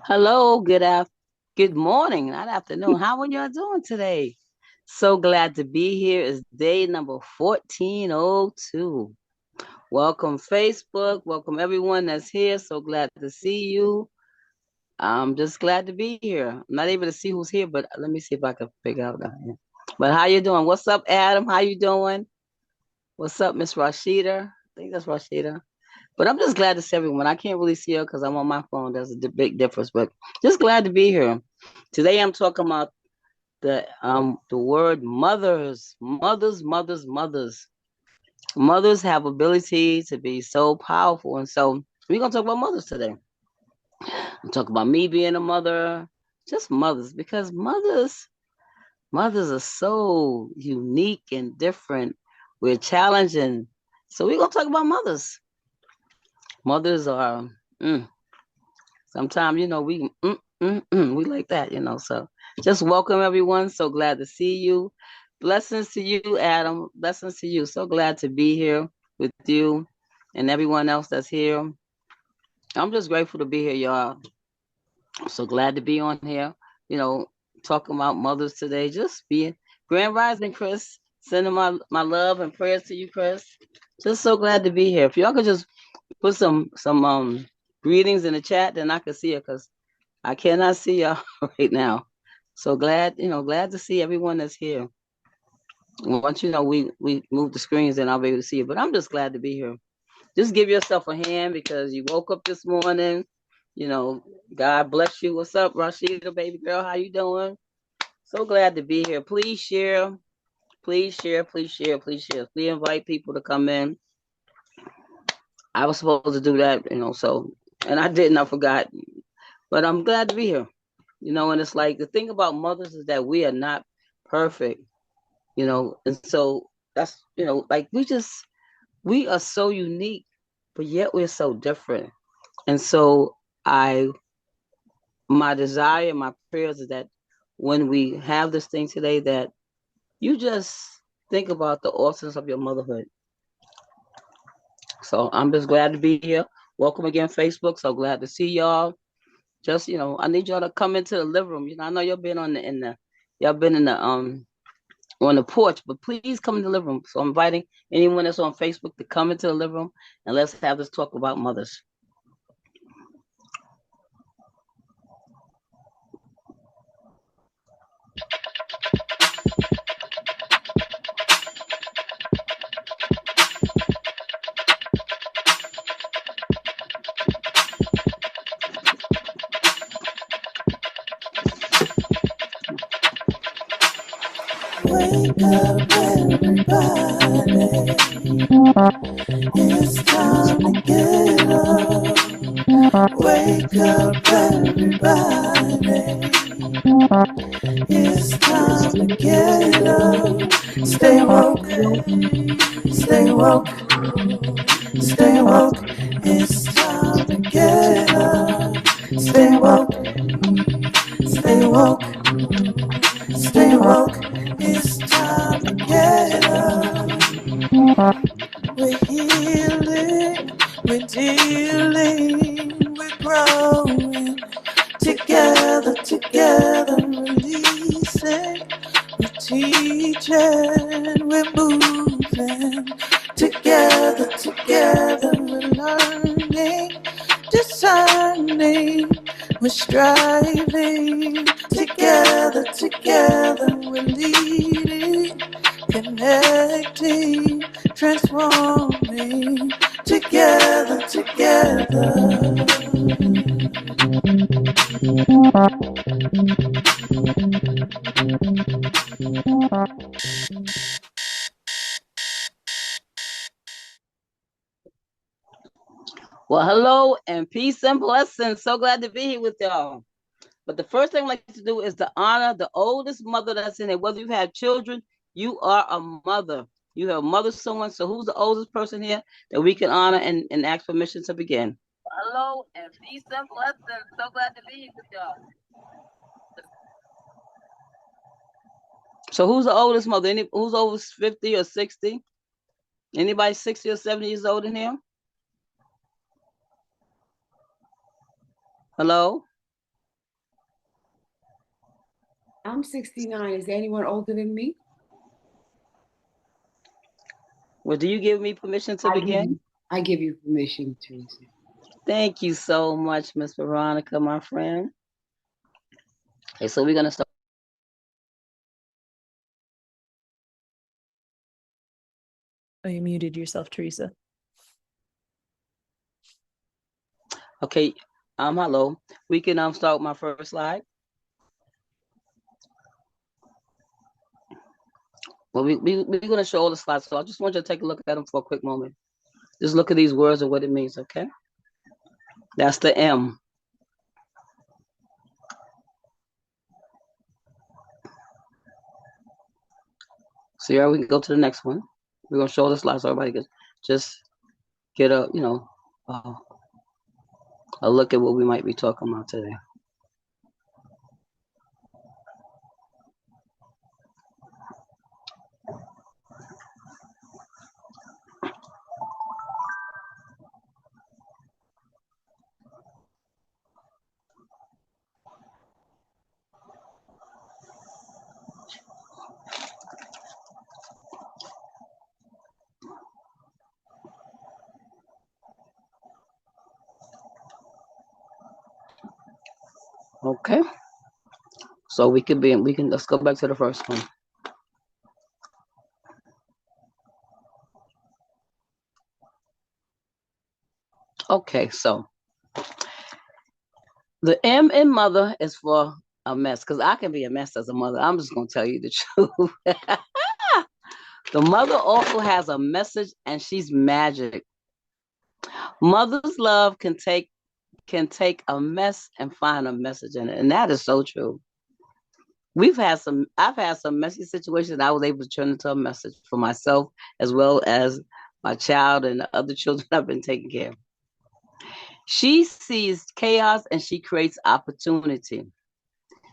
Hello, good morning, not afternoon. How are y'all doing today? So glad to be here. It's day number 1402. Welcome Facebook. Welcome everyone that's here. So glad to see you. I'm just glad to be here. I'm not able to see who's here, but let me see if I can figure out. But how you doing? What's up, Adam? How you doing? What's up, Miss Rashida? I think that's Rashida. But I'm just glad to see everyone. I can't really see her because I'm on my phone. There's a big difference, but just glad to be here. Today I'm talking about the word mothers, mothers. Mothers have ability to be so powerful, and so we're gonna talk about mothers today. I'm talking about me being a mother, just mothers, because mothers are so unique and different. We're challenging, so we're gonna talk about mothers. Mothers are. Mm, Sometimes, we like that, So just welcome everyone. So glad to see you. Blessings to you, Adam. Blessings to you. So glad to be here with you and everyone else that's here. I'm just grateful to be here, y'all. I'm so glad to be on here, you know, talking about mothers today. Just being Grand Rising, Chris. Sending my love and prayers to you, Chris. Just so glad to be here. If y'all could just put some greetings in the chat, then I could see it because I cannot see y'all right now. So glad, glad to see everyone that's here. Once we move the screens, then I'll be able to see you. But I'm just glad to be here. Just give yourself a hand because you woke up this morning. You know, God bless you. What's up, Rashida, baby girl? How you doing? So glad to be here. Please share. Please share. Please share. Please share. Please invite people to come in. I was supposed to do that, so and I didn't. I forgot. But I'm glad to be here. And it's like the thing about mothers is that we are not perfect, and so that's like we are so unique, but yet we're so different. And so I my desire, my prayers is that when we have this thing today, that you just think about the awesomeness of your motherhood. So I'm just glad to be here. Welcome again, Facebook. So glad to see y'all. Just I need y'all to come into the living room. I know y'all been y'all been in the on the porch, but please come in the living room. So I'm inviting anyone that's on Facebook to come into the living room and let's have this talk about mothers. Wake up, everybody. It's time to get up. Wake up, everybody. It's time to get up. Stay woke, stay woke, stay woke. It's time to get up. Stay woke, stay woke, stay woke. It's time to get up. We're healing, we're dealing, we're growing. Together, releasing. We're teaching, we're moving. Together, we're learning, discerning. We're striving. Together, we're leading, connecting, transforming. Together. Well, hello and peace and blessings. So glad to be here with y'all. But the first thing I like to do is to honor the oldest mother that's in it. Whether you have children, you are a mother. You have a mother someone. So who's the oldest person here that we can honor and ask permission to begin? Hello and peace and blessings. So glad to be here with y'all. So who's the oldest mother? Who's over 50 or 60? Anybody 60 or 70 years old in here? Hello? I'm 69. Is there anyone older than me? Well, do you give me permission to begin? I give you permission, Teresa. Thank you so much, Miss Veronica, my friend. Okay, so we're gonna start. Oh, you muted yourself, Teresa. Okay, hello. We can start with my first slide. Well, we're gonna show all the slides, so I just want you to take a look at them for a quick moment. Just look at these words and what it means, okay? That's the M. So yeah, we can go to the next one. We're gonna show the slides so everybody can just get a a look at what we might be talking about today. Okay. So we can let's go back to the first one. Okay, so the M in mother is for a mess, because I can be a mess as a mother. I'm just gonna tell you the truth. The mother also has a message, and she's magic. Mother's love can take a mess and find a message in it, and that is so true. I've had some messy situations I was able to turn into a message for myself as well as my child and the other children I've been taking care of. She sees chaos and she creates opportunity.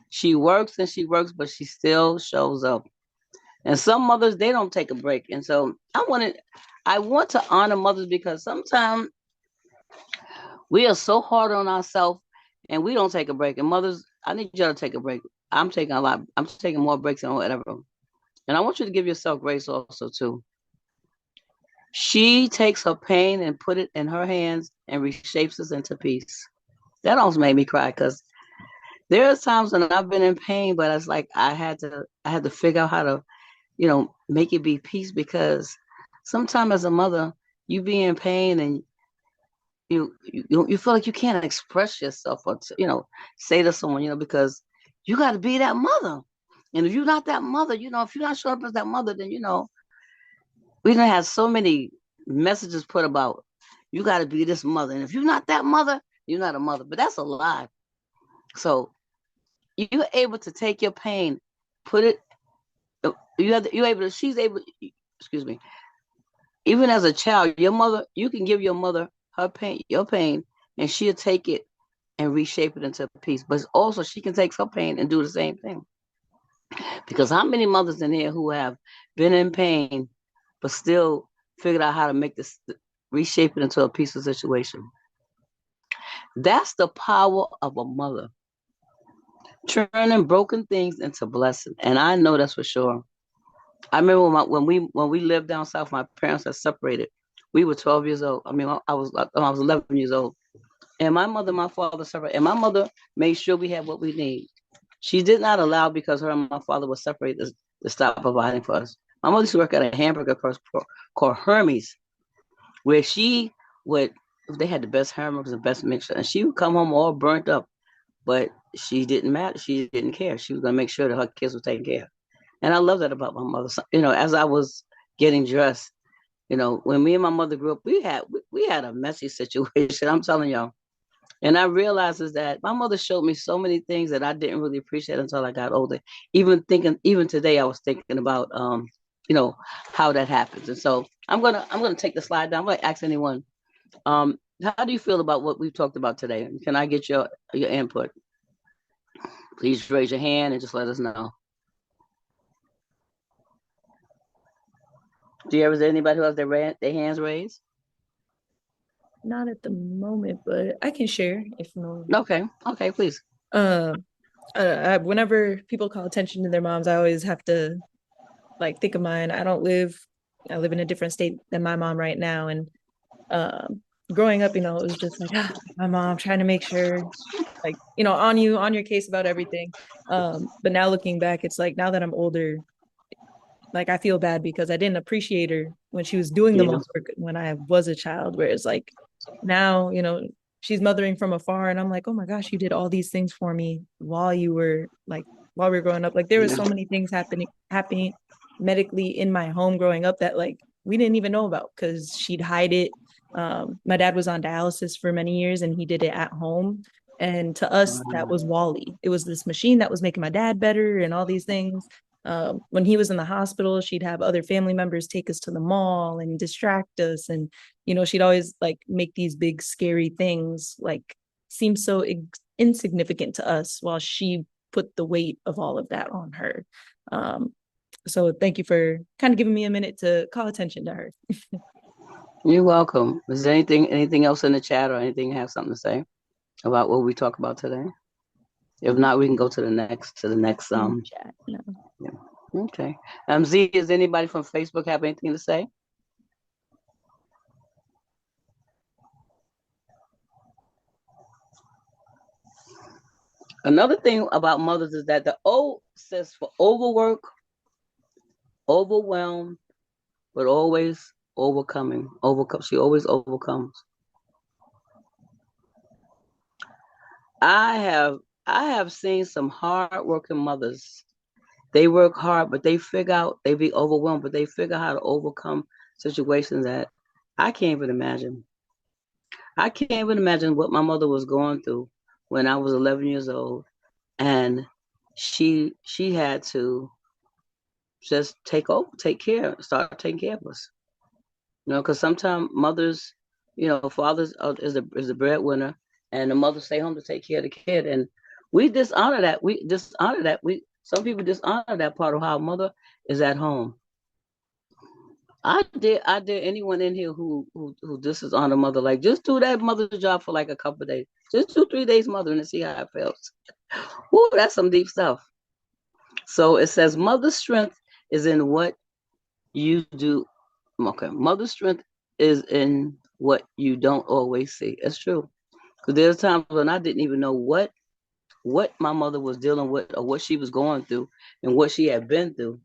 She works and she works, but she still shows up. And some mothers, they don't take a break. And so I want to honor mothers, because sometimes we are so hard on ourselves and we don't take a break. And mothers, I need you to take a break. I'm taking more breaks than whatever. And I want you to give yourself grace also too. She takes her pain and put it in her hands and reshapes us into peace. That almost made me cry, because there are times when I've been in pain, but it's like I had to figure out how to, make it be peace, because sometimes as a mother, you be in pain and you feel like you can't express yourself or say to someone, because you got to be that mother. And if you're not that mother, if you're not showing up as that mother, then we done had so many messages put about you got to be this mother, and if you're not that mother, you're not a mother. But that's a lie. So you're able to take your pain, put it. You're able to. She's able. Excuse me. Even as a child, your mother, you can give your mother her pain, your pain, and she'll take it and reshape it into peace. But also, she can take her pain and do the same thing. Because how many mothers in here who have been in pain, but still figured out how to make this, reshape it into a peaceful situation? That's the power of a mother, turning broken things into blessing. And I know that's for sure. I remember when we lived down south, my parents had separated. We were 12 years old. I mean, I was 11 years old, and my mother, and my father separated, and my mother made sure we had what we need. She did not allow, because her and my father were separated, to stop providing for us. My mother used to work at a hamburger place called Hermes, where she would, they had the best hamburgers and best mixture, and she would come home all burnt up, but she didn't matter. She didn't care. She was going to make sure that her kids were taken care of. And I love that about my mother. So, as I was getting dressed, when me and my mother grew up, we had a messy situation. I'm telling y'all. And I realized is that my mother showed me so many things that I didn't really appreciate until I got older. Even today, I was thinking about, how that happens. And so I'm gonna take the slide down. I'm gonna ask anyone, how do you feel about what we've talked about today? Can I get your input? Please raise your hand and just let us know. Do you ever see anybody who has their hands raised? Not at the moment, but I can share if no. Okay, please. Whenever people call attention to their moms, I always have to like think of mine. I live in a different state than my mom right now. And um, growing up, it was just like, my mom trying to make sure, like, on your case about everything. But now looking back, it's like now that I'm older, like I feel bad because I didn't appreciate her when she was doing the Yeah. most work when I was a child. Whereas like now, she's mothering from afar, and I'm like, oh my gosh, you did all these things for me while we were growing up. Like there was Yeah. so many things happening medically in my home growing up that like we didn't even know about because she'd hide it. My dad was on dialysis for many years, and he did it at home. And to us, that was Wally. It was this machine that was making my dad better and all these things. When he was in the hospital, she'd have other family members take us to the mall and distract us. And, she'd always like make these big, scary things like seem so insignificant to us while she put the weight of all of that on her. So thank you for kind of giving me a minute to call attention to her. You're welcome. Is there anything else in the chat or anything you have something to say about what we talk about today? If not, we can go to the next. In the chat. No. Yeah. Okay. Z, does anybody from Facebook have anything to say? Another thing about mothers is that the O says for overwork, overwhelmed, but always overcoming. Overcome. She always overcomes. I have seen some hardworking mothers. They work hard, but they be overwhelmed, but they figure out how to overcome situations that I can't even imagine. I can't even imagine what my mother was going through when I was 11 years old, and she had to just take care, start taking care of us. Because sometimes mothers, fathers is the breadwinner, and the mother stay home to take care of the kid, and we dishonor that. We dishonor that. We Some people dishonor that part of how a mother is at home. I dare anyone in here who dishonor mother, like just do that mother's job for like a couple of days, just 2 3 days mothering and see how it feels. Ooh, that's some deep stuff. So it says mother's strength is in what you do. Okay, mother's strength is in what you don't always see. It's true. Because there's times when I didn't even know what my mother was dealing with or what she was going through and what she had been through.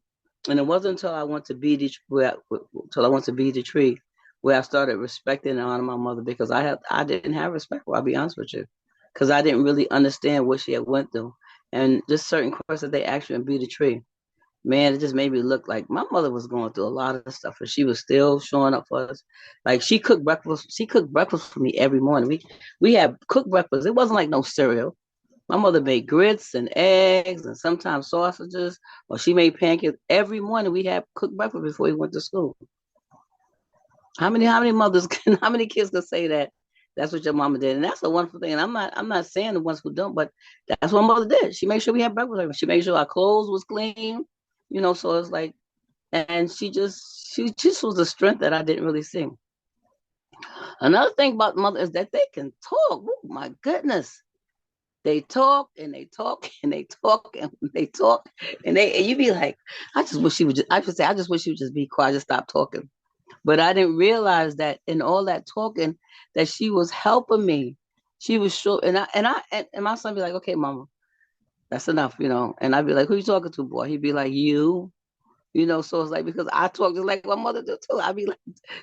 And it wasn't until I went to be the tree where I started respecting and honoring my mother, because I didn't have respect for her, I'll be honest with you. Because I didn't really understand what she had went through. And just certain questions that they asked you and be the tree. Man, it just made me look like my mother was going through a lot of stuff, and she was still showing up for us. Like she cooked breakfast. She cooked breakfast for me every morning. We had cooked breakfast. It wasn't like no cereal. My mother made grits and eggs and sometimes sausages, or she made pancakes every morning. We had cooked breakfast before we went to school. How many mothers can how many kids can say that that's what your mama did? And that's a wonderful thing. And I'm not saying the ones who don't, but that's what mother did. She made sure we had breakfast. She made sure our clothes was clean. So it's like, and she just was a strength that I didn't really see. Another thing about mother is that they can talk. Oh my goodness. They talk and they talk and they talk and they talk and you be like, I just wish she would just be quiet, just stop talking. But I didn't realize that in all that talking that she was helping me. She was sure, and my son be like, okay, mama, that's enough. And I'd be like, who you talking to, boy? He'd be like, you. So it's like, because I talk just like my mother do too. I'd be like,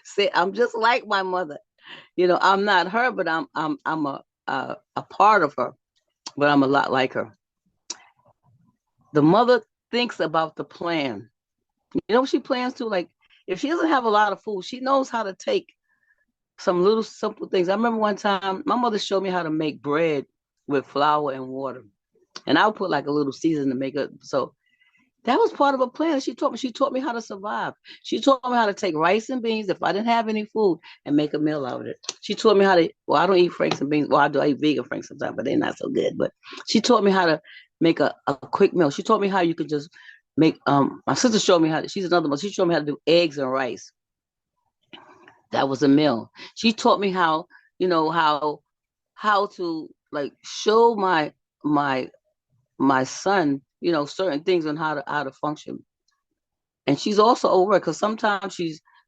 say, I'm just like my mother. I'm not her, but I'm a part of her, but I'm a lot like her. The mother thinks about the plan. You know what she plans to? Like, if she doesn't have a lot of food, she knows how to take some little simple things. I remember one time my mother showed me how to make bread with flour and water. And I would put like a little season to make it. So that was part of a plan. She taught me how to survive. She taught me how to take rice and beans if I didn't have any food and make a meal out of it. She taught me how to, well, I don't eat franks and beans. Well, I eat vegan franks sometimes, but they're not so good. But she taught me how to make a quick meal. She taught me how you could just make, my sister showed me she's another one. She showed me how to do eggs and rice. That was a meal. She taught me how, how to like show my my son, certain things on how to function. And she's also over because sometimes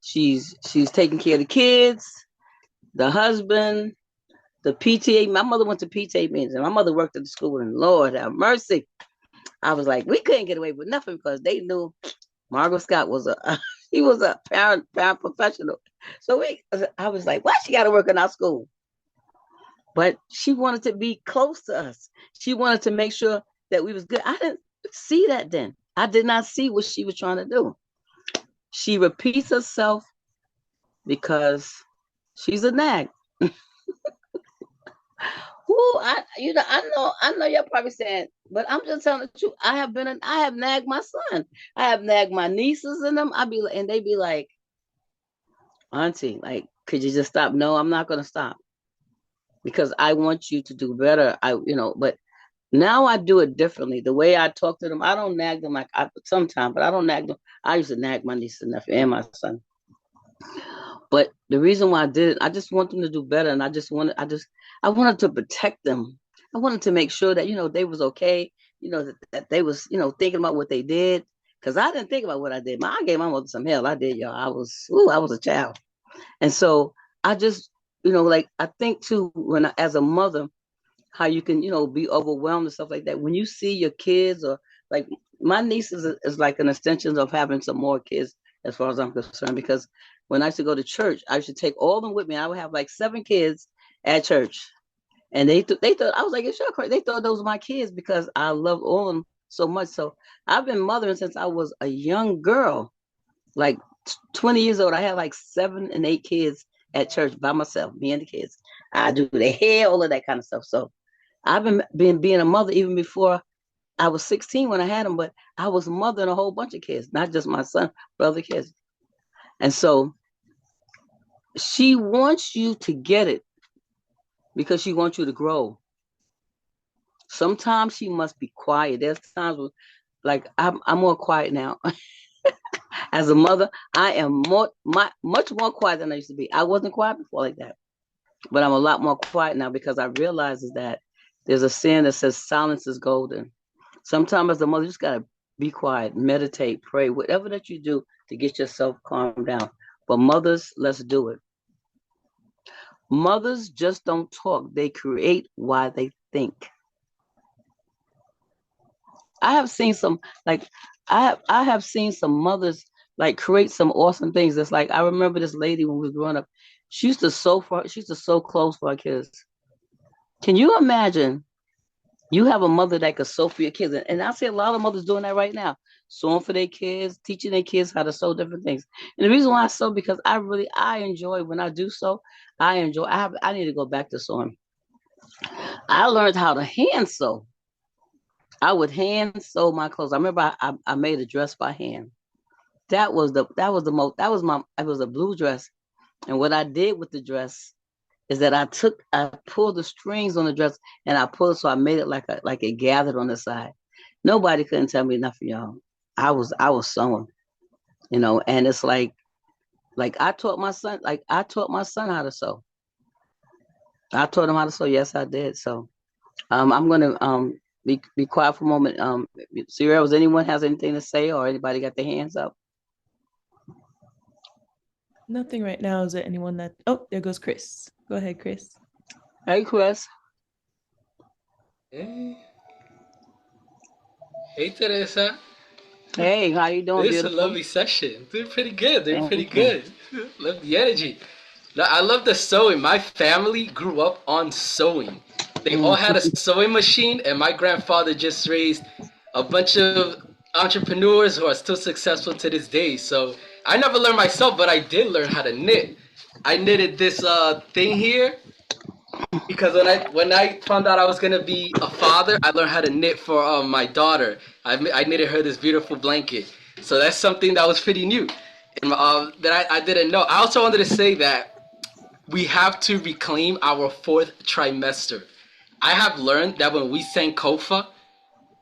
she's taking care of the kids, the husband, the PTA. My mother went to PTA meetings, and my mother worked at the school. And Lord have mercy, I was like, we couldn't get away with nothing because they knew Margaret Scott was a he was a parent professional. So I was like, why she got to work in our school? But she wanted to be close to us. She wanted to make sure that we was good. I didn't see that then. I did not see what she was trying to do. She repeats herself because she's a nag. Who I know you're probably saying, but I'm just telling the truth. I have nagged my son. I have nagged my nieces and them. And they be like, Auntie, like, could you just stop? No, I'm not gonna stop because I want you to do better. But now I do it differently. The way I talk to them, I don't nag them like I sometimes, but I don't nag them. I used to nag my niece and nephew and my son. But the reason why I did it, I just want them to do better, and I wanted to protect them. I wanted to make sure that they was okay. That they was thinking about what they did, because I didn't think about what I did. I gave my mother some hell. I did, y'all. I was a child, and so I just like I think too as a mother, how you can be overwhelmed and stuff like that when you see your kids, or like my niece is like an extension of having some more kids as far as I'm concerned, because when I used to go to church, I used to take all of them with me. I would have like 7 kids at church, and they thought I was like, it's your crazy. They thought those were my kids because I loved all of them so much. So I've been mothering since I was a young girl, like 20 years old. I had like 7 and 8 kids at church by myself, me and the kids. I do their hair, all of that kind of stuff. So I've been being a mother even before I was 16 when I had them, but I was mothering a whole bunch of kids, not just my son, but other kids. And so she wants you to get it because she wants you to grow. Sometimes she must be quiet. There's times where, like, I'm more quiet now. As a mother, I am much more quiet than I used to be. I wasn't quiet before like that, but I'm a lot more quiet now because I realize is that there's a saying that says silence is golden. Sometimes as a mother, you just gotta be quiet, meditate, pray, whatever that you do to get yourself calmed down. But mothers, let's do it. Mothers just don't talk; they create while they think. I have seen some like I have seen some mothers like create some awesome things. It's like I remember this lady when we were growing up. She used to sew clothes for her kids. Can you imagine you have a mother that could sew for your kids? And I see a lot of mothers doing that right now, sewing for their kids, teaching their kids how to sew different things. And the reason why I sew because I enjoy when I do sew. I need to go back to sewing. I learned how to hand sew. I would hand sew my clothes. I remember I made a dress by hand. It was a blue dress. And what I did with the dress is that I pulled the strings on the dress and I pulled it so I made it like it gathered on the side. Nobody couldn't tell me nothing, y'all. I was sewing, and it's like I taught my son how to sew. I taught him how to sew. Yes, I did. So I'm gonna be quiet for a moment. Sierra, does anyone has anything to say or anybody got their hands up? Nothing right now. Is there anyone that? Oh, there goes Chris. Go ahead, Chris. Hey, Chris. Hey, hey Teresa. Hey, how you doing, This is a beautiful? lovely session. Doing pretty good. Doing pretty Thank you. good. Love the energy. No, I love the sewing. My family grew up on sewing. They all had a sewing machine, and my grandfather just raised a bunch of entrepreneurs who are still successful to this day. So I never learned myself, but I did learn how to knit. I knitted this thing here because when I found out I was gonna be a father, I learned how to knit for my daughter. I knitted her this beautiful blanket. So that's something that was pretty new, and that I didn't know. I also wanted to say that we have to reclaim our fourth trimester. I have learned that when we Sankofa,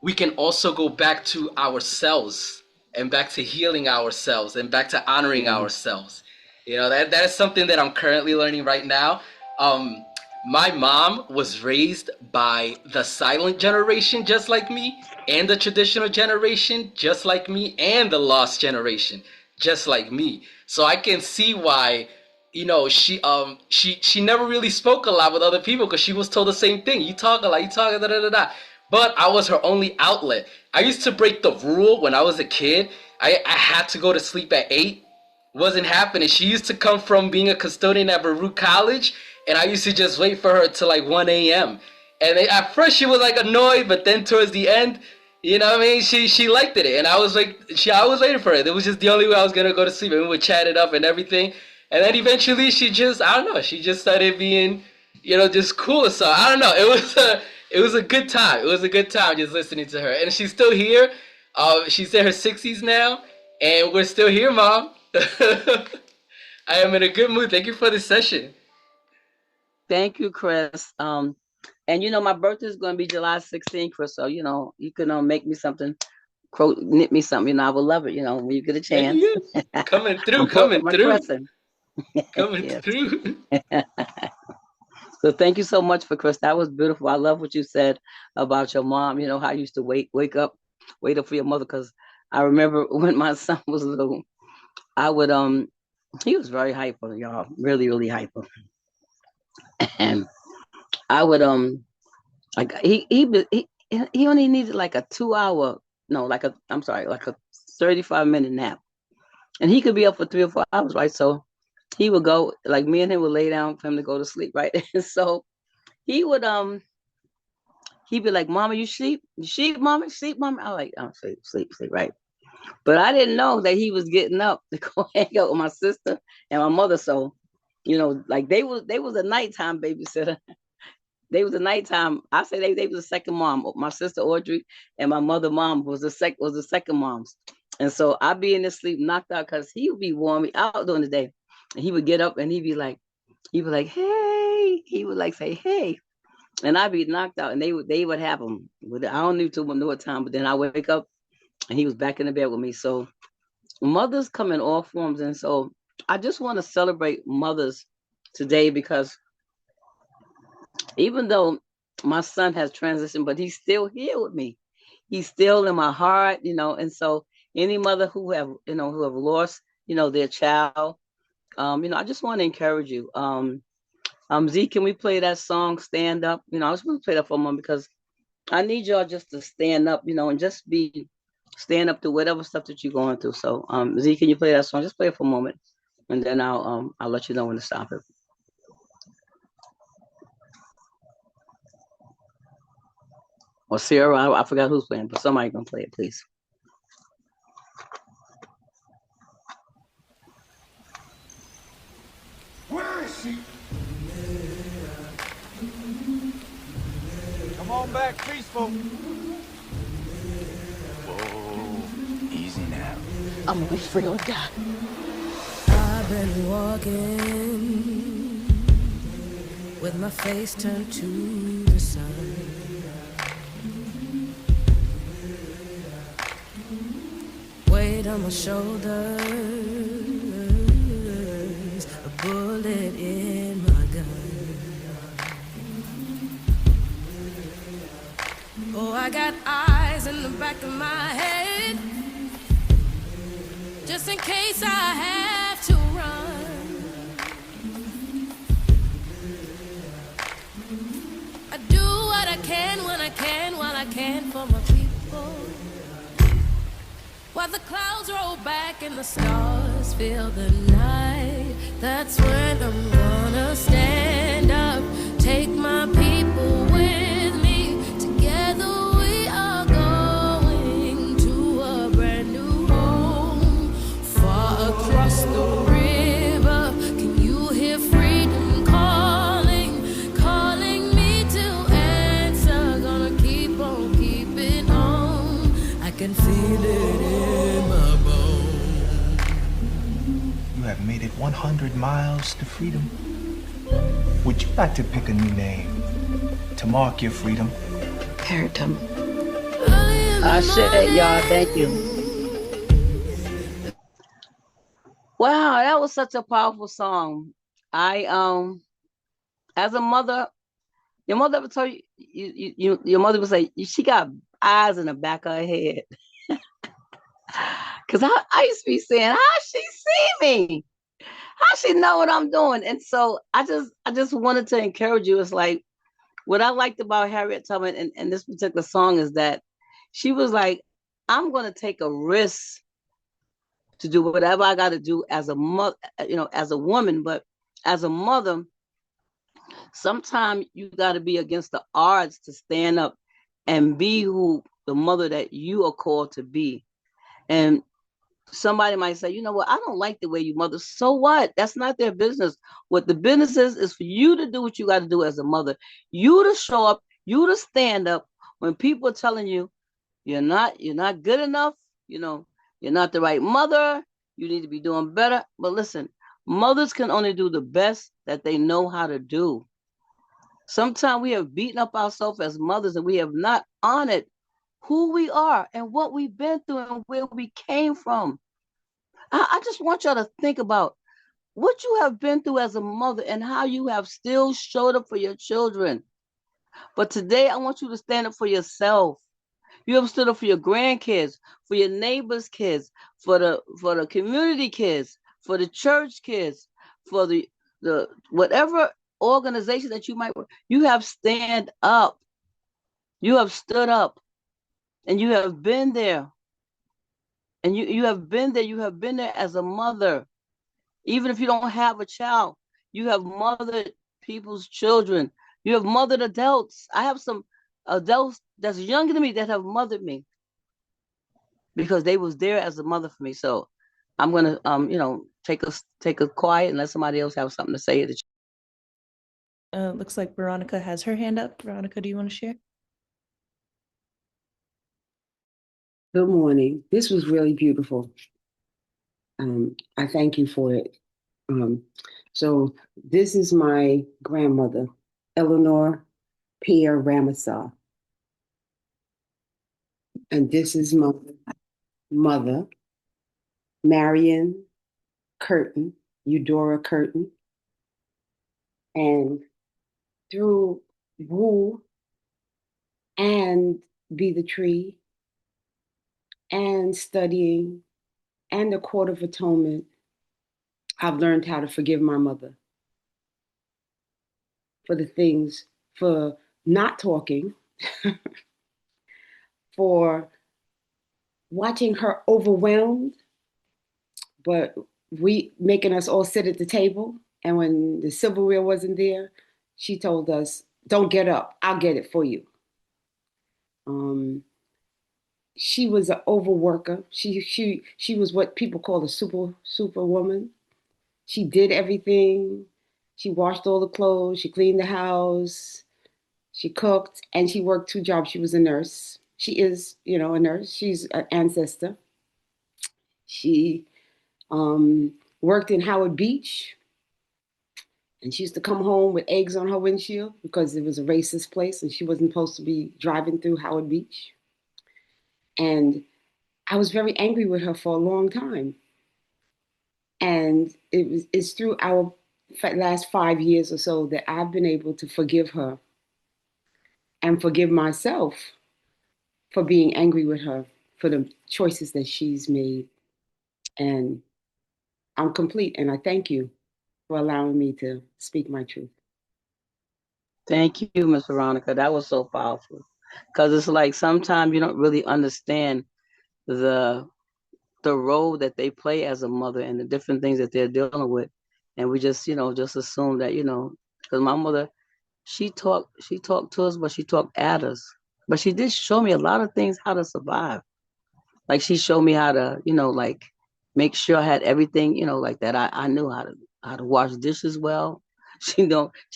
we can also go back to ourselves and back to healing ourselves and back to honoring Yeah. ourselves. That is something that I'm currently learning right now. Um, My mom was raised by the silent generation, just like me, and the traditional generation, just like me, and the lost generation, just like me. So I can see why, she never really spoke a lot with other people because she was told the same thing. You talk a lot, you talk da da da da. But I was her only outlet. I used to break the rule when I was a kid. I had to go to sleep at 8. Wasn't happening. She used to come from being a custodian at Baruch College, and I used to just wait for her till like 1 a.m. And at first she was like annoyed, but then towards the end, you know what I mean? She liked it, and I was like, I was waiting for it. It was just the only way I was gonna go to sleep, and we would chat it up and everything. And then eventually she just, I don't know, she just started being, just cool. So I don't know. It was a good time. It was a good time just listening to her, and she's still here. She's in her 60s now, and we're still here, Mom. I am in a good mood. Thank you for this session. Thank you, Chris. And my birthday is going to be July 16th, Chris. So you can make me something, knit me something. I would love it. When you get a chance. Coming through, I'm working coming my through, crescent. coming Yes. through. So thank you so much for Chris. That was beautiful. I love what you said about your mom. How you used to wait up for your mother. Because I remember when my son was little, I would he was very hyper, y'all, really, really hyper, and I would like he only needed like a 2 hour, no, I'm sorry, like a 35-minute nap, and he could be up for 3 or 4 hours, right? So he would go, like me and him would lay down for him to go to sleep, right? And so he would he'd be like, "Mama, you sleep? You sleep, Mama? Sleep, Mama?" I'm like, "I'm sleep, right?" But I didn't know that he was getting up to go hang out with my sister and my mother. So, like they was a nighttime babysitter. They was a nighttime. I say they was a second mom. My sister Audrey and my mother mom was the second moms. And so I'd be in the sleep knocked out because he would be warming out during the day. And he would get up and he'd be like, "Hey," he would like say, "Hey." And I'd be knocked out and they would have him. I don't know what time, but then I wake up and he was back in the bed with me. So mothers come in all forms. And so I just want to celebrate mothers today because even though my son has transitioned, but he's still here with me. He's still in my heart, and so any mother who have lost, their child, I just want to encourage you. Z, can we play that song, Stand Up? I just want to play that for a moment because I need y'all just to stand up, and just stand up to whatever stuff that you're going through. So, Z, can you play that song? Just play it for a moment, and then I'll let you know when to stop it. Or Sarah, I forgot who's playing, but somebody gonna play it, please. Where is she? Come on back, peaceful. Whoa, easy now. I'm gonna be free or die. I've been walking with my face turned to the sun. Weight on my shoulders, a bullet in my gun. Oh, I got eyes in the back of my head, just in case I have to run. I do what I can when I can, while I can for my people. While the clouds roll back and the stars fill the night, that's when I'm gonna stand up, take my people with me. Together we are going to a brand new home, far across the river. Can you hear freedom calling, calling me to answer? Gonna keep on keeping on. I can feel it in my bones. You have made it 100 miles to freedom. Would you like to pick a new name to mark your freedom? Paradigm. I said, y'all, thank you. Wow, that was such a powerful song. I as a mother, Your mother ever told you your mother would say she got eyes in the back of her head. Cause I used to be saying, how she see me? How she know what I'm doing? And so I just wanted to encourage you. It's like what I liked about Harriet Tubman and this particular song is that she was like, I'm gonna take a risk to do whatever I gotta do as a mother, as a woman, but as a mother, sometimes you gotta be against the odds to stand up and be who the mother that you are called to be. And somebody might say, you know what, I don't like the way you mother. So what? That's not their business. What the business is for you to do what you got to do as a mother. You to show up, you to stand up when people are telling you you're not good enough, you know, you're not the right mother, you need to be doing better. But listen, mothers can only do the best that they know how to do. Sometimes we have beaten up ourselves as mothers and we have not honored who we are and what we've been through and where we came from. I just want y'all to think about what you have been through as a mother and how you have still showed up for your children. But today, I want you to stand up for yourself. You have stood up for your grandkids, for your neighbors' kids, for the community kids, for the church kids, for the whatever organization that you might work. You have stand up. You have stood up, and you have been there. And you have been there. You have been there as a mother. Even if you don't have a child, you have mothered people's children. You have mothered adults. I have some adults that's younger than me that have mothered me because they was there as a mother for me. So I'm gonna take a quiet and let somebody else have something to say. Looks like Veronica has her hand up. Veronica, do you want to share? Good morning. This was really beautiful. I thank you for it. Um, so this is my grandmother, Eleanor Pierre Ramazar, and this is my mother, Marion Curtin, Eudora Curtin, and through Woo and Be the Tree and studying and the Court of Atonement, I've learned how to forgive my mother for the things, for not talking, for watching her overwhelmed, but we making us all sit at the table. And when the silverware wasn't there, she told us, "Don't get up. I'll get it for you." Um, she was an overworker. She was what people call a superwoman. She did everything. She washed all the clothes. She cleaned the house. She cooked, and she worked two jobs. She was a nurse. She is, a nurse. She's an ancestor. She worked in Howard Beach, and she used to come home with eggs on her windshield because it was a racist place, and she wasn't supposed to be driving through Howard Beach. And I was very angry with her for a long time. And it's through our last 5 years or so that I've been able to forgive her and forgive myself for being angry with her for the choices that she's made. And I'm complete. And I thank you for allowing me to speak my truth. Thank you, Miss Veronica. That was so powerful. Because it's like sometimes you don't really understand the the role that they play as a mother and the different things that they're dealing with. And we just assume that, because my mother, she talked to us, but she talked at us. But she did show me a lot of things how to survive. Like she showed me how to, like make sure I had everything, like that. I knew how to wash dishes well. She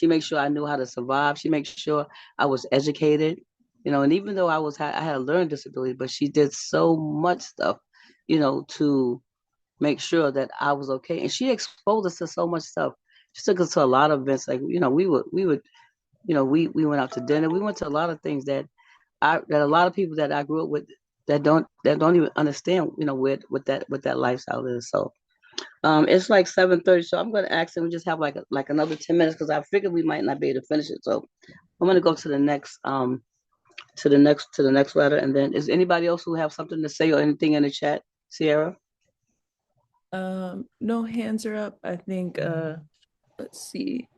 makes sure I knew how to survive. She makes sure I was educated, and even though I had a learning disability, but she did so much stuff, to make sure that I was okay. And she exposed us to so much stuff. She took us to a lot of events. Like, we would, we went out to dinner. We went to a lot of things that a lot of people that I grew up with that don't even understand, what that lifestyle is. So it's like 7:30. So I'm gonna ask them we just have like another 10 minutes because I figured we might not be able to finish it. So I'm gonna go to the next letter, and then is anybody else who have something to say or anything in the chat, Sierra? No hands are up. I think let's see.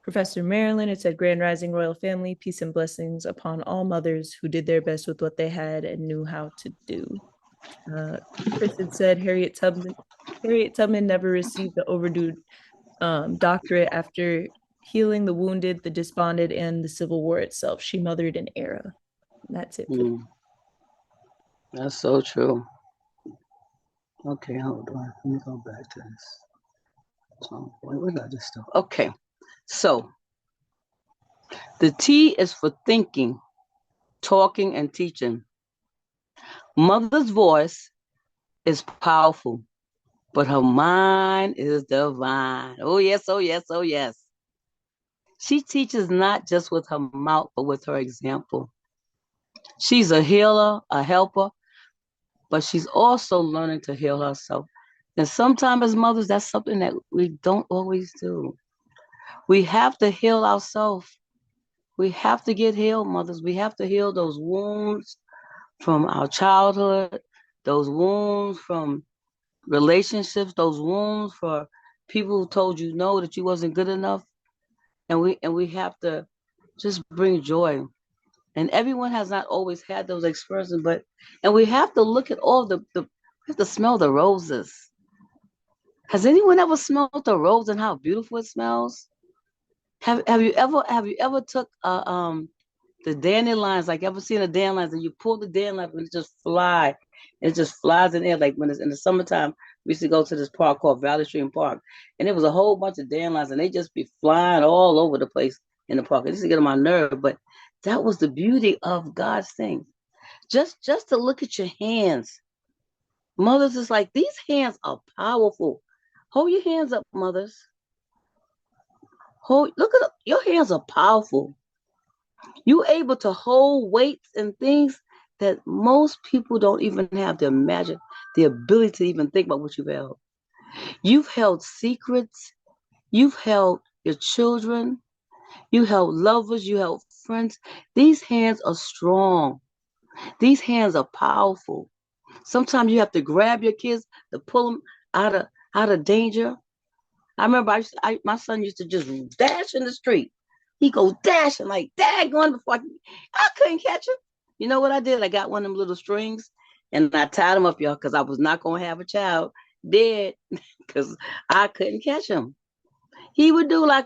Professor Marilyn, it said Grand Rising Royal Family, peace and blessings upon all mothers who did their best with what they had and knew how to do. Chris had said Harriet Tubman never received the overdue doctorate after healing the wounded, the despondent, and the Civil War itself. She mothered an era. And that's it for That's so true. Okay, hold on. Let me go back to this. Where did I just stop? Okay, so the T is for thinking, talking, and teaching. Mother's voice is powerful, but her mind is divine. Oh, yes, oh, yes, oh, yes. She teaches not just with her mouth, but with her example. She's a healer, a helper, but she's also learning to heal herself. And sometimes as mothers, that's something that we don't always do. We have to heal ourselves. We have to get healed, mothers. We have to heal those wounds from our childhood, those wounds from relationships, those wounds for people who told you no, that you wasn't good enough. And we have to just bring joy. And everyone has not always had those experiences, and we have to look at all we have to smell the roses. Has anyone ever smelled the rose and how beautiful it smells? Have you ever took the dandelions, like ever seen the dandelions and you pull the dandelions and it just flies in the air, like when it's in the summertime. We used to go to this park called Valley Stream Park, and it was a whole bunch of dandelions and they just be flying all over the place in the park. It used to get on my nerve, but that was the beauty of God's thing. Just to look at your hands. Mothers is like, these hands are powerful. Hold your hands up, mothers. Look at your hands are powerful. You able to hold weights and things that most people don't even have to imagine the ability to even think about what you've held. You've held secrets. You've held your children. You held lovers. You held friends. These hands are strong. These hands are powerful. Sometimes you have to grab your kids to pull them out of danger. I remember my son used to just dash in the street. He goes dashing like daggone before I couldn't catch him. You know what I did? I got one of them little strings and I tied him up, y'all, because I was not going to have a child dead because I couldn't catch him. He would do as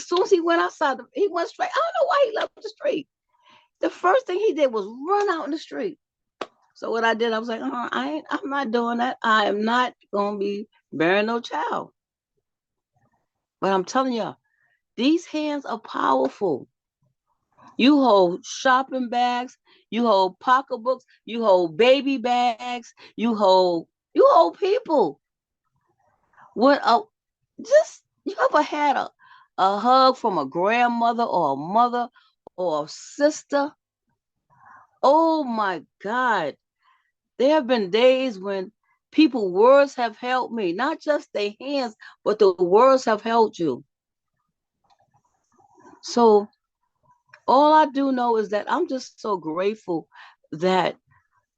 soon as he went outside, he went straight. I don't know why he left the street. The first thing he did was run out in the street. So what I did, I was like, I'm not doing that. I am not going to be bearing no child. But I'm telling y'all, these hands are powerful. You hold shopping bags, you hold pocketbooks, you hold baby bags, you hold people. You ever had a hug from a grandmother or a mother or a sister? Oh my God. There have been days when words have held me, not just their hands, but the words have held you. So all I do know is that I'm just so grateful that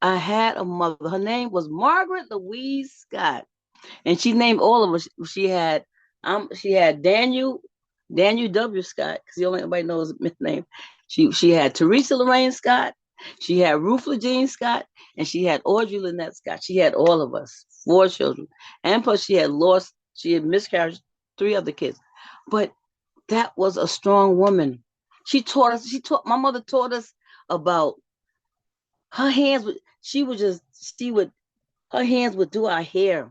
I had a mother. Her name was Margaret Louise Scott, and she named all of us. She had Daniel W. Scott, because the only nobody knows his name. She had Teresa Lorraine Scott. She had Ruth Jean Scott, and she had Audrey Lynette Scott. She had all of us, 4 children, and plus she had miscarried 3 other kids. But that was a strong woman. My mother taught us about her hands. Her hands would do our hair.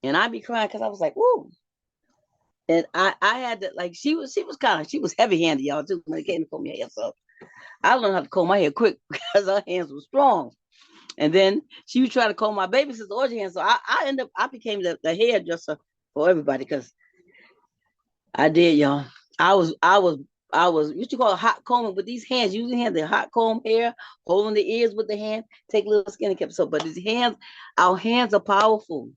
And I'd be crying because I was like, whoa. And I had to, like, she was heavy handed, y'all, too, when it came to comb my hair. So I learned how to comb my hair quick because her hands were strong. And then she would try to comb my baby sister Audrey hands. So I became the hairdresser for everybody because I did, y'all. I was what you call a hot combing with these hands, using hands, the hot comb hair, holding the ears with the hand, take little skinny caps. So, but these hands, our hands are powerful.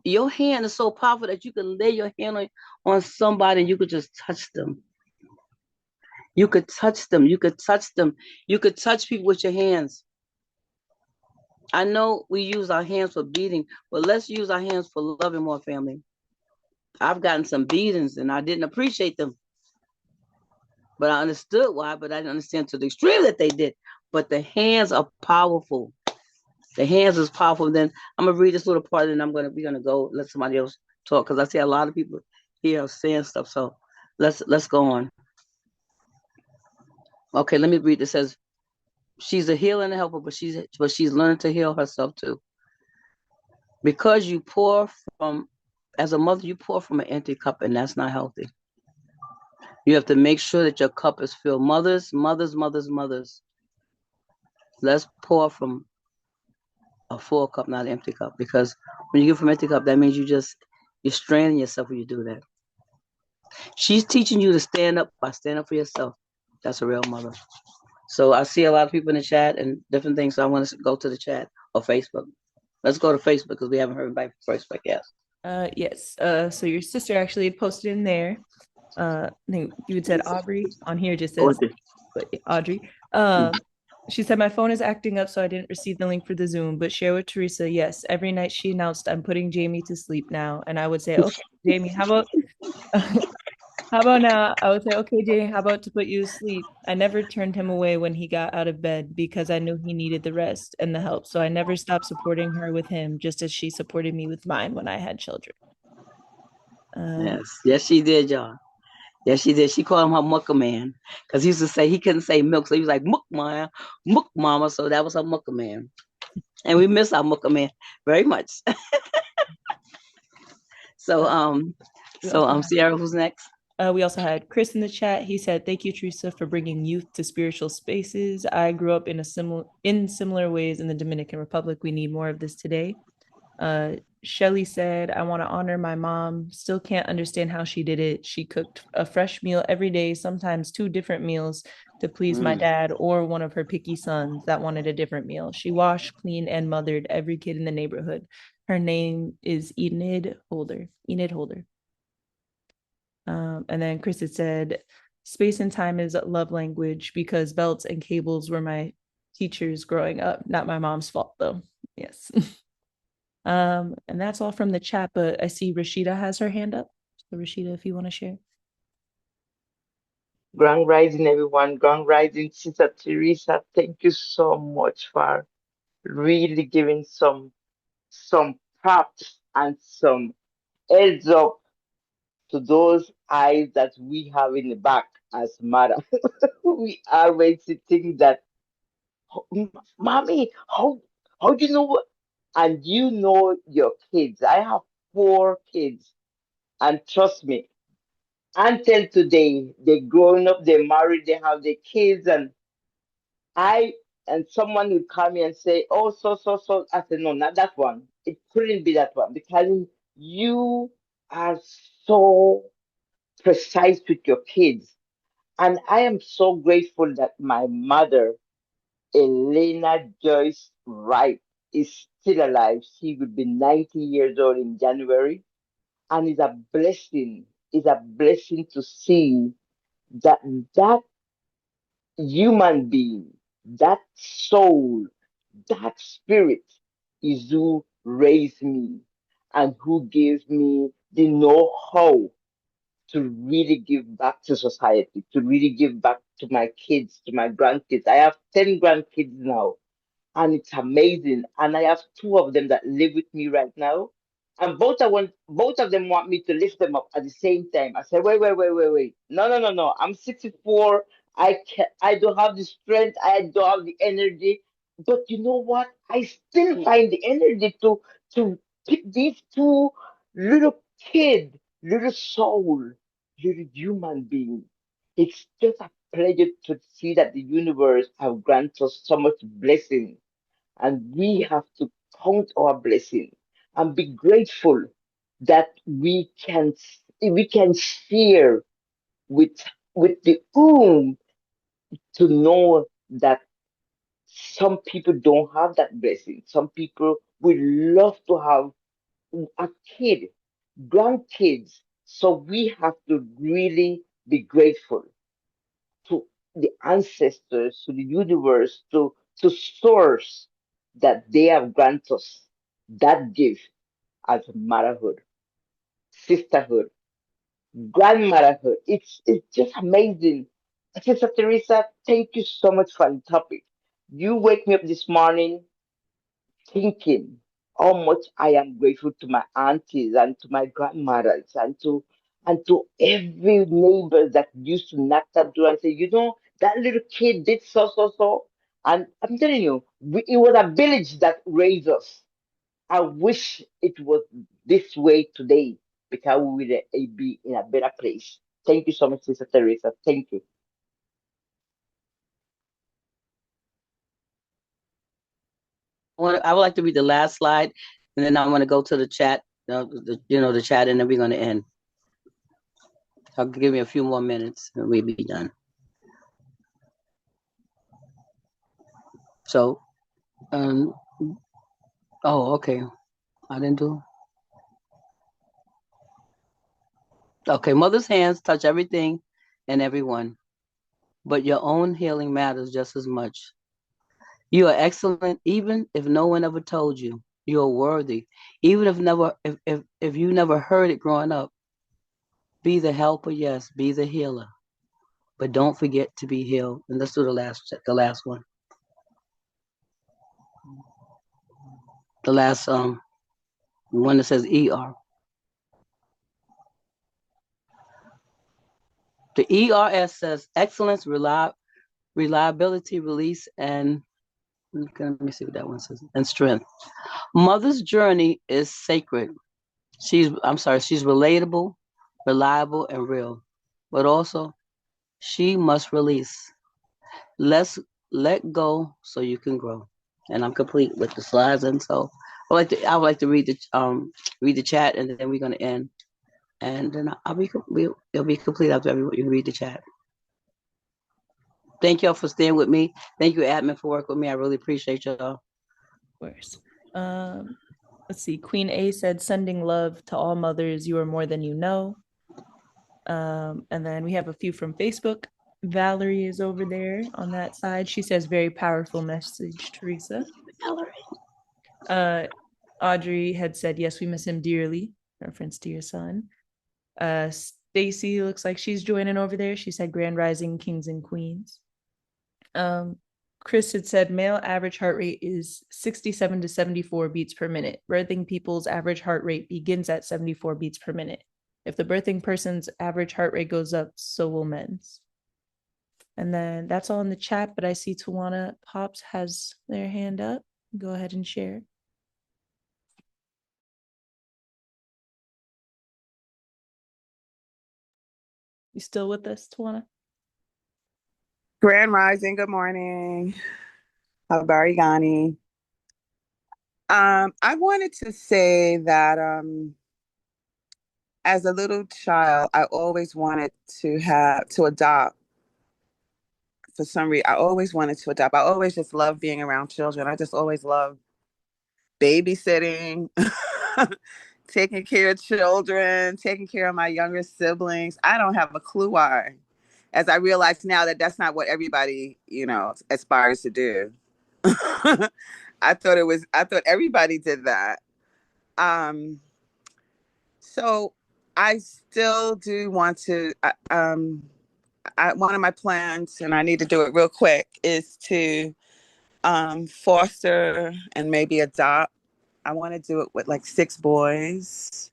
Your hand is so powerful that you can lay your hand on somebody and you could just touch them. You could touch them. You could touch them. You could touch people with your hands. I know we use our hands for beating, but let's use our hands for loving more, family. I've gotten some beatings and I didn't appreciate them, but I understood why, but I didn't understand to the extreme that they did. But the hands are powerful. The hands is powerful. Then I'm gonna read this little part, and we're gonna go let somebody else talk because I see a lot of people here saying stuff. So let's go on. Okay, let me read. It says she's a healer and a helper, but she's learning to heal herself too. Because you pour from as a mother, you pour from an empty cup, and that's not healthy. You have to make sure that your cup is filled. Mothers, mothers, mothers, mothers. Let's pour from a full cup, not an empty cup. Because when you give from an empty cup, that means you're straining yourself when you do that. She's teaching you to stand up by standing up for yourself. That's a real mother. So I see a lot of people in the chat and different things. So I want to go to the chat or Facebook. Let's go to Facebook because we haven't heard back from Facebook yet. Yes. So your sister actually posted in there. I think you had said Aubrey on here, just says but Audrey. She said my phone is acting up, so I didn't receive the link for the Zoom. But share with Teresa. Yes, every night she announced I'm putting Jamie to sleep now, and I would say, okay, Jamie, how about how about now? I would say, okay, Jamie, how about to put you to sleep? I never turned him away when he got out of bed because I knew he needed the rest and the help. So I never stopped supporting her with him, just as she supported me with mine when I had children. Yes, she did, y'all. Yes, she did. She called him her mucker man because he used to say he couldn't say milk, so he was like muck mama. So that was her mucker man, and we miss our mucker man very much. So Sierra, who's next? We also had Chris in the chat. He said, "Thank you, Teresa, for bringing youth to spiritual spaces. I grew up in similar ways in the Dominican Republic. We need more of this today." Shelly said, I want to honor my mom. Still can't understand how she did it. She cooked a fresh meal every day, sometimes two different meals to please my dad or one of her picky sons that wanted a different meal. She washed, cleaned, and mothered every kid in the neighborhood. Her name is Enid Holder. Enid Holder. And then Chris had said, space and time is love language because belts and cables were my teachers growing up. Not my mom's fault, though. Yes. And that's all from the chat, but I see Rashida has her hand up. So Rashida, if you want to share. Grand Rising, everyone. Grand Rising, Sister Teresa. Thank you so much for really giving some props and some heads up to those eyes that we have in the back as mother. We always think that, mommy, how do you know what? And you know your kids. I have 4 kids, and trust me, until today, they're growing up, they're married, they have their kids, and I and someone would call me and say, "Oh, so." I said, "No, not that one. It couldn't be that one because you are so precise with your kids." And I am so grateful that my mother, Elena Joyce Wright, is still alive. She will be 90 years old in January, and it's a blessing. It's a blessing to see that that human being, that soul, that spirit is who raised me and who gave me the know-how to really give back to society, to really give back to my kids, to my grandkids. I have 10 grandkids now, and it's amazing. And I have 2 of them that live with me right now, and both of them want me to lift them up at the same time. I said, wait, no. I'm 64. I don't have the strength. I don't have the energy. But you know what? I still find the energy to pick these 2 little little soul, little human being. It's just a pleasure to see that the universe have granted us so much blessing, and we have to count our blessing and be grateful that we can share with the to know that some people don't have that blessing. Some people would love to have a kid, grandkids. So we have to really be grateful to the ancestors, to the universe, to source, that they have granted us that gift as motherhood, sisterhood, grandmotherhood. It's just amazing. Sister Teresa, thank you so much for the topic. You wake me up this morning thinking how much I am grateful to my aunties and to my grandmothers and to every neighbor that used to knock that door and say, that little kid did so so so. And I'm telling you, it was a village that raised us. I wish it was this way today because we would be in a better place. Thank you so much, Sister Teresa. Thank you. I would like to read the last slide, and then I want to go to the chat, the chat, and then we're going to end. I'll give me a few more minutes, and we'll be done. So, okay. I didn't do. Okay, mother's hands touch everything and everyone, but your own healing matters just as much. You are excellent, even if no one ever told you. You are worthy, even if you never heard it growing up. Be the helper, yes. Be the healer, but don't forget to be healed. And let's do the last one. The last one that says ER. The ERS says excellence, reliability, release, and let me see what that one says. And strength. Mother's journey is sacred. She's relatable, reliable, and real. But also, she must release. Let's let go so you can grow. And I'm complete with the slides. And so I would like to read the chat, and then we're gonna end. And then it'll be complete after everyone you read the chat. Thank y'all for staying with me. Thank you, admin, for working with me. I really appreciate y'all. Of course. Let's see. Queen A said, sending love to all mothers. You are more than you know. And then we have a few from Facebook. Valerie is over there on that side. She says, very powerful message, Teresa. Audrey had said, yes, we miss him dearly. Reference to your son. Stacy looks like she's joining over there. She said, grand rising kings and queens. Chris had said male average heart rate is 67 to 74 beats per minute. Birthing people's average heart rate begins at 74 beats per minute. If the birthing person's average heart rate goes up, so will men's. And then that's all in the chat, but I see Tawana Pops has their hand up. Go ahead and share. You still with us, Tawana? Grand Rising, good morning. Habari Gani. I wanted to say that as a little child, I always wanted to adopt. For some reason, I always wanted to adopt. I always just loved being around children. I just always loved babysitting, taking care of children, taking care of my younger siblings. I don't have a clue why. As I realize now that that's not what everybody, aspires to do. I thought everybody did that. So I still do want to, one of my plans, and I need to do it real quick, is to foster and maybe adopt. I want to do it with like 6 boys.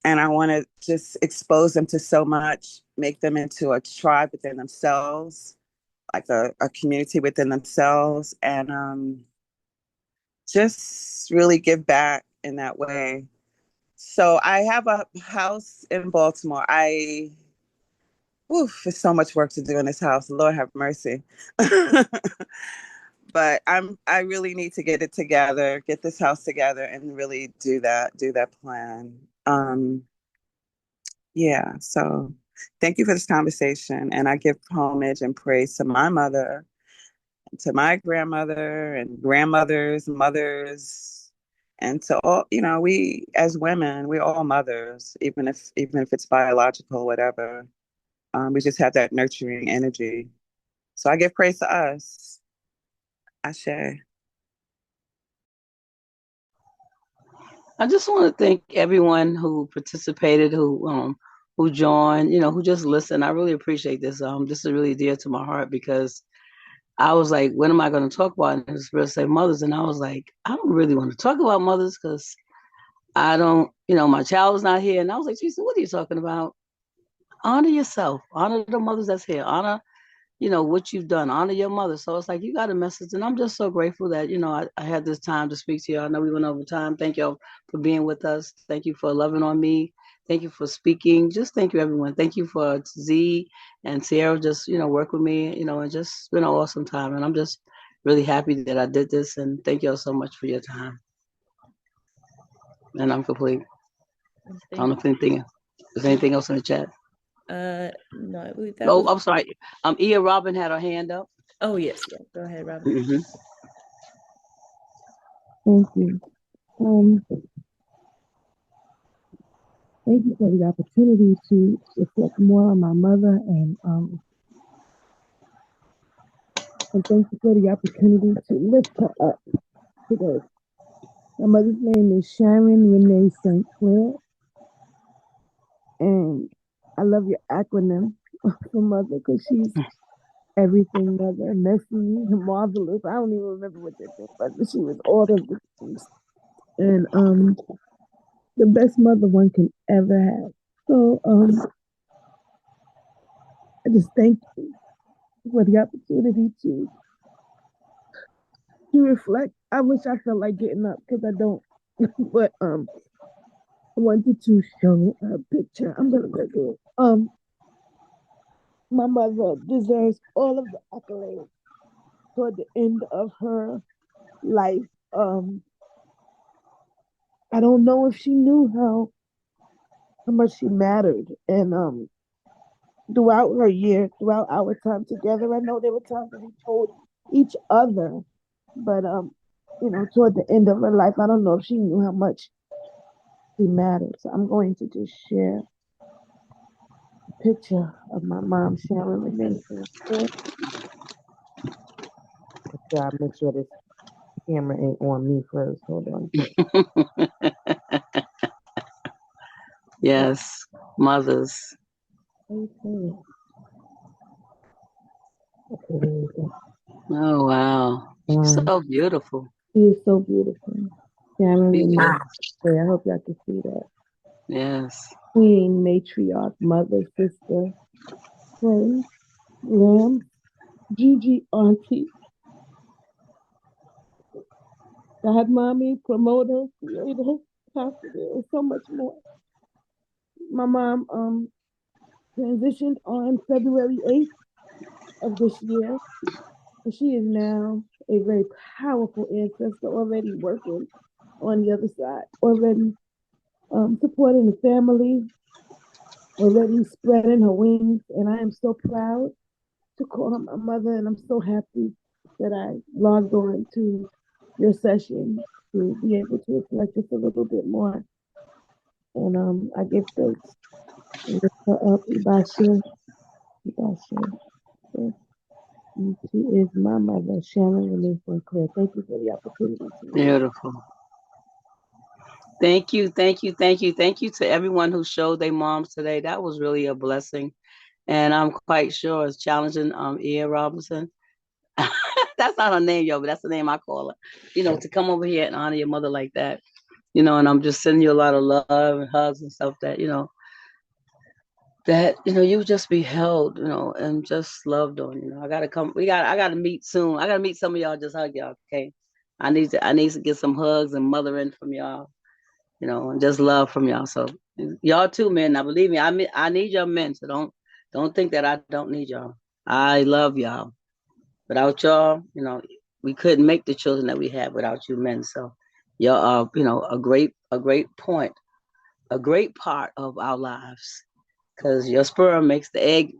And I want to just expose them to so much, make them into a tribe within themselves, like a community within themselves, and just really give back in that way. So I have a house in Baltimore. There's so much work to do in this house. Lord have mercy. But I really need to get it together, get this house together, and really do that plan. Yeah. So thank you for this conversation, and I give homage and praise to my mother, to my grandmother and grandmothers, mothers, and to all, we as women, we're all mothers, even if it's biological, whatever. We just have that nurturing energy. So I give praise to us. Ashe. I just want to thank everyone who participated, who joined, who just listened. I really appreciate this. This is really dear to my heart because I was like, when am I going to talk about it? And it's supposed to say mothers, and I was like, I don't really want to talk about mothers because I don't, my child is not here, and I was like, Teresa, what are you talking about? Honor yourself, honor the mothers that's here, honor what you've done, honor your mother. So it's like you got a message, and I'm just so grateful that I had this time to speak to you. I know we went over time. Thank y'all for being with us. Thank you for loving on me. Thank you for speaking. Just thank you, everyone. Thank you for Z and Sierra just work with me, and just been an awesome time. And I'm just really happy that I did this. And thank y'all so much for your time. And I'm complete. I don't know if there's anything else in the chat. No, I believe that. I'm sorry. Ia Robin had her hand up. Oh yes, yeah. Go ahead, Robin. Mm-hmm. Thank you. Thank you for the opportunity to reflect more on my mother, and thank you for the opportunity to lift her up today. My mother's name is Sharon Renee St. Clair, and I love your acronym for mother because she's everything mother, messy, marvelous. I don't even remember what that thing was, but she was all of the things. And the best mother one can ever have. So I just thank you for the opportunity to reflect. I wish I felt like getting up because I don't. But I wanted to show a picture. I'm gonna go do it. My mother deserves all of the accolades toward the end of her life. I don't know if she knew how much she mattered, and throughout her year, throughout our time together, I know there were times that we told each other, but toward the end of her life, I don't know if she knew how much she mattered. So I'm going to just share a picture of my mom, Sharon Renee. I'll make sure this camera ain't on me first. Hold on. Yes, mothers. Okay. Oh wow, she's so beautiful. She is so beautiful. Sharon Renee. I hope y'all can see that. Yes. Queen, matriarch, mother, sister, friend, lamb, Gigi, auntie, godmommy, promoter, creator, pastor, and so much more. My mom transitioned on February 8th of this year. And she is now a very powerful ancestor already working on the other side, already supporting the family, already spreading her wings. And I am so proud to call her my mother. And I'm so happy that I logged on to your session to be able to reflect just a little bit more. And I give thanks. Lift her up, Ibasha. She is my mother, Sharon Renee Sinclair. Thank you for the opportunity to Beautiful. Thank you, thank you, thank you, thank you to everyone who showed their moms today. That was really a blessing, and I'm quite sure it's challenging. Ia Robinson. That's not her name, yo, but that's the name I call her. To come over here and honor your mother like that. And I'm just sending you a lot of love and hugs and stuff that you just be held, and just loved on. I gotta meet soon. I gotta meet some of y'all, just hug y'all, okay? I need to get some hugs and mothering from y'all, and just love from y'all. So y'all too, men. Now believe me, I need your men. So don't think that I don't need y'all. I love y'all. Without y'all, we couldn't make the children that we have without you men. So y'all are, a great point, a great part of our lives. Because your sperm makes the egg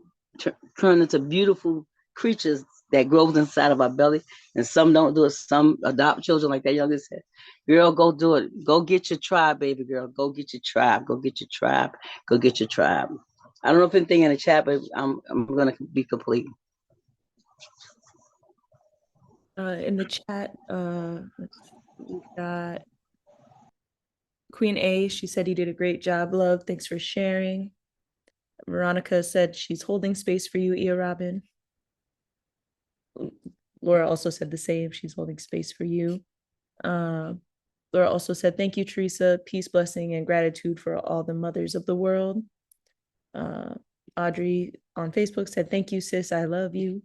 turn into beautiful creatures that grows inside of our belly. And some don't do it. Some adopt children like that young lady said. Girl, go do it. Go get your tribe, baby girl. Go get your tribe. Go get your tribe. Go get your tribe. I don't know if anything in the chat, but I'm gonna be complete. In the chat, we've got Queen A. She said you did a great job, love. Thanks for sharing. Veronica said she's holding space for you, Ia Robin. Laura also said the same. She's holding space for you. Laura also said, thank you, Teresa. Peace, blessing, and gratitude for all the mothers of the world. Audrey on Facebook said, thank you, sis. I love you.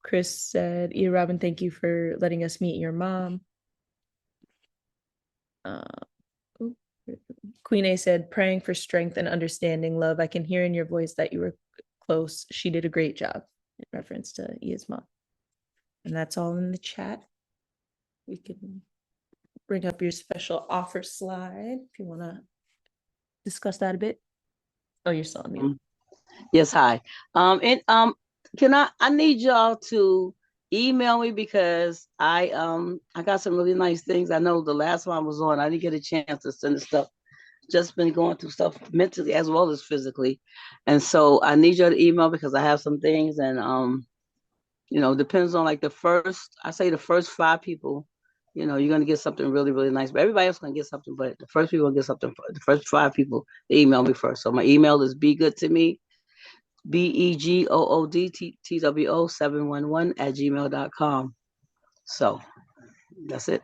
Chris said, Ia Robin, thank you for letting us meet your mom. Queen A said, praying for strength and understanding, love. I can hear in your voice that you were close. She did a great job, in reference to Ia's mom. And that's all in the chat. We can bring up your special offer slide if you want to discuss that a bit. Oh, you're still on mute. Yes, hi. Can I need y'all to email me because I got some really nice things. I know the last one I was on, I didn't get a chance to send the stuff. Just been going through stuff mentally as well as physically. And so I need y'all to email because I have some things and depends on like the first 5 people, you're gonna get something really, really nice. But everybody else gonna get something, but the first people gonna get something. The first 5 people, they email me first. So my email is begoodtome, BEGOODTWO711 So that's it.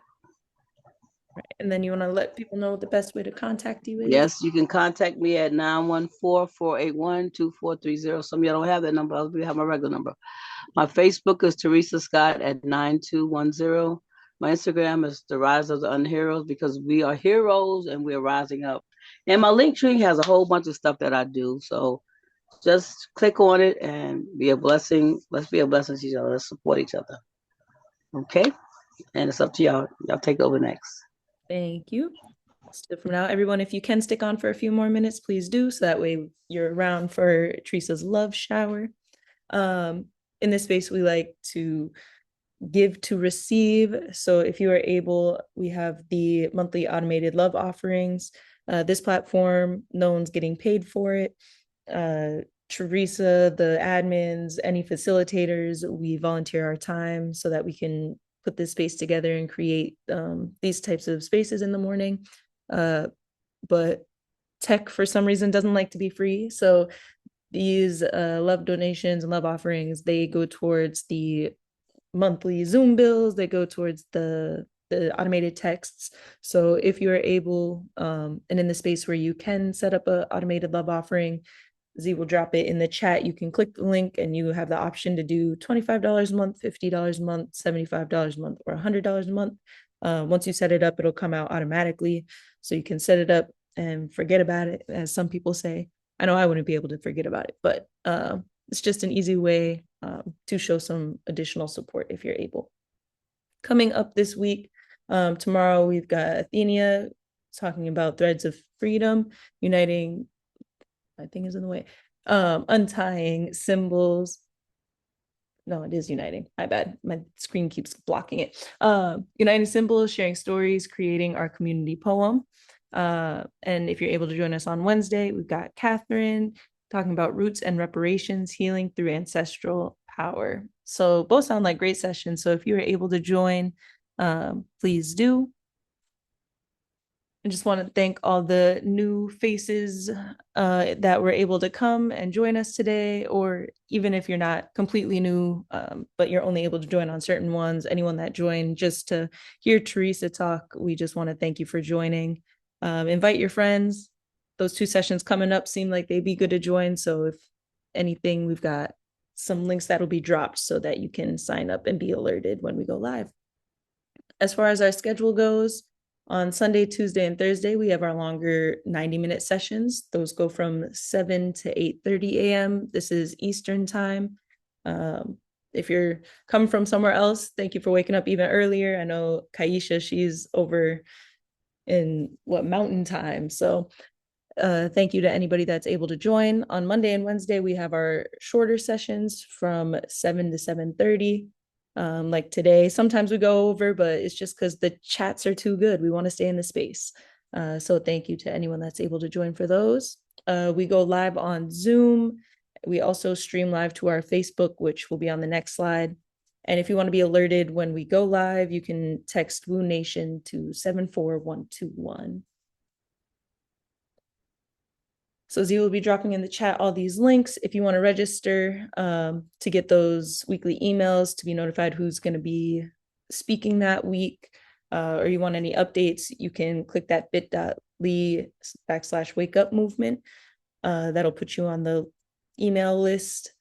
Right. And then you want to let people know the best way to contact you is? Yes, you can contact me at 914-481-2430. Some of y'all don't have that number. I'll have my regular number. My Facebook is Teresa Scott at 9210. My Instagram is The Rise of the Unheroes because we are heroes and we're rising up. And my link tree has a whole bunch of stuff that I do. So just click on it and be a blessing. Let's be a blessing to each other. Let's support each other. Okay? And it's up to y'all. Y'all take over next. Thank you. So from now, everyone, if you can stick on for a few more minutes, please do. So that way you're around for Teresa's love shower. In this space, we like to give to receive. So if you are able, we have the monthly automated love offerings. This platform, no one's getting paid for it. Teresa, the admins, any facilitators, we volunteer our time so that we can put this space together and create these types of spaces in the morning. But tech, for some reason, doesn't like to be free. So these love donations and love offerings, they go towards the monthly Zoom bills, they go towards the automated texts. So if you're able, and in the space where you can set up an automated love offering, Z will drop it in the chat. You can click the link and you have the option to do $25 a month, $50 a month, $75 a month, or $100 a month. Once you set it up, it'll come out automatically. So you can set it up and forget about it, as some people say. I know I wouldn't be able to forget about it, but it's just an easy way to show some additional support if you're able. Coming up this week, tomorrow we've got Athenia talking about threads of freedom, uniting, my thing is in the way, untying symbols. No, it is uniting. My bad. My screen keeps blocking it. Uniting symbols, sharing stories, creating our community poem. And if you're able to join us on Wednesday, we've got Catherine talking about roots and reparations, healing through ancestral power. So both sound like great sessions. So if you are able to join, please do. I just want to thank all the new faces that were able to come and join us today, or even if you're not completely new, but you're only able to join on certain ones, anyone that joined just to hear Teresa talk, we just want to thank you for joining. Invite your friends. Those 2 sessions coming up seem like they'd be good to join. So if anything, we've got some links that'll be dropped so that you can sign up and be alerted when we go live. As far as our schedule goes, on Sunday, Tuesday, and Thursday, we have our longer 90-minute sessions. Those go from 7 to 8:30 a.m. This is Eastern time. If you're coming from somewhere else, thank you for waking up even earlier. I know Kaisha, she's over in Mountain time. So thank you to anybody that's able to join. On Monday and Wednesday, we have our shorter sessions from 7 to 7:30. Like today, sometimes we go over, but it's just because the chats are too good. We want to stay in the space. So thank you to anyone that's able to join for those. We go live on Zoom. We also stream live to our Facebook, which will be on the next slide. And if you want to be alerted when we go live, you can text Woo Nation to 74121. So Z will be dropping in the chat all these links if you want to register to get those weekly emails to be notified who's going to be speaking that week, or you want any updates, you can click that bit.ly/wake up movement. That'll put you on the email list.